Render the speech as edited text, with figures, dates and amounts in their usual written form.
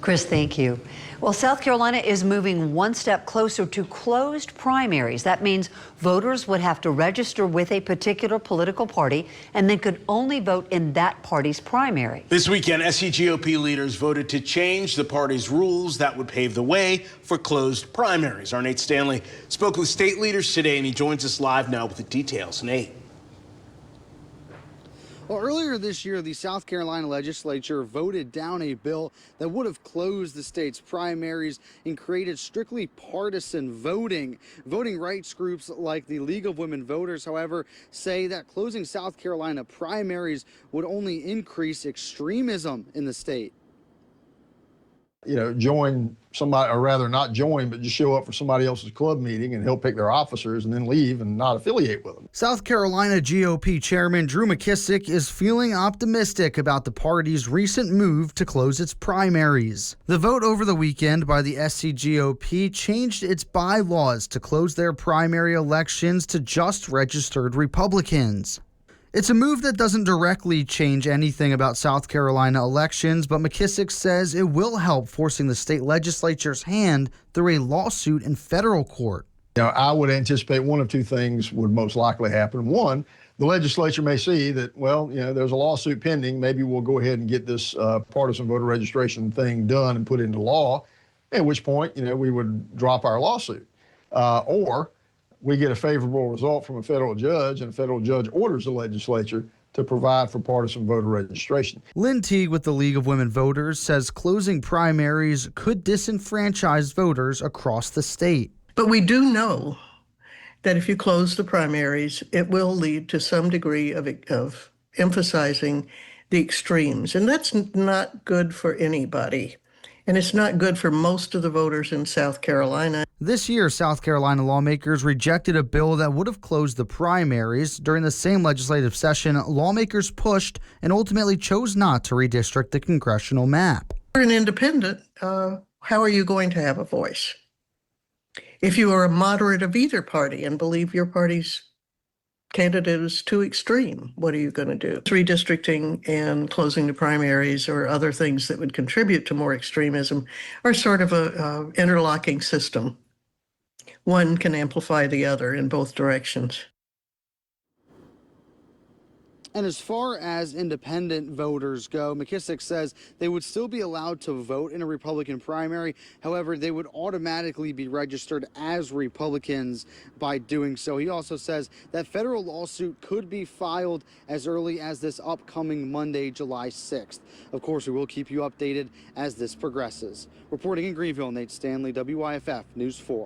Chris, thank you. Well, South Carolina is moving one step closer to closed primaries. That means voters would have to register with a particular political party and then could only vote in that party's primary. This weekend, SCGOP leaders voted to change the party's rules that would pave the way for closed primaries. Our Nate Stanley spoke with state leaders today, and he joins us live now with the details. Nate. Well, earlier this year, the South Carolina legislature voted down a bill that would have closed the state's primaries and created strictly partisan voting. Voting rights groups like the League of Women Voters, however, say that closing South Carolina primaries would only increase extremism in the state. Join somebody, or rather not join, but just show up for somebody else's club meeting and help pick their officers and then leave and not affiliate with them. South Carolina GOP Chairman Drew McKissick is feeling optimistic about the party's recent move to close its primaries. The vote over the weekend by the SCGOP changed its bylaws to close their primary elections to just registered Republicans. It's a move that doesn't directly change anything about South Carolina elections, but McKissick says it will help forcing the state legislature's hand through a lawsuit in federal court. I would anticipate one of two things would most likely happen. One, the legislature may see that, there's a lawsuit pending. Maybe we'll go ahead and get this partisan voter registration thing done and put into law, at which point, we would drop our lawsuit. Or we get a favorable result from a federal judge, and a federal judge orders the legislature to provide for partisan voter registration. Lynn Teague with the League of Women Voters says closing primaries could disenfranchise voters across the state. But we do know that if you close the primaries, it will lead to some degree of emphasizing the extremes. And that's not good for anybody. And it's not good for most of the voters in South Carolina. This year, South Carolina lawmakers rejected a bill that would have closed the primaries. During the same legislative session, lawmakers pushed and ultimately chose not to redistrict the congressional map. If you're an independent, how are you going to have a voice? If you are a moderate of either party and believe your party's candidate is too extreme, what are you going to do? Redistricting and closing the primaries or other things that would contribute to more extremism are sort of a interlocking system. One can amplify the other in both directions. And as far as independent voters go, McKissick says they would still be allowed to vote in a Republican primary. However, they would automatically be registered as Republicans by doing so. He also says that federal lawsuit could be filed as early as this upcoming Monday, July 6th. Of course, we will keep you updated as this progresses. Reporting in Greenville, Nate Stanley, WYFF News 4.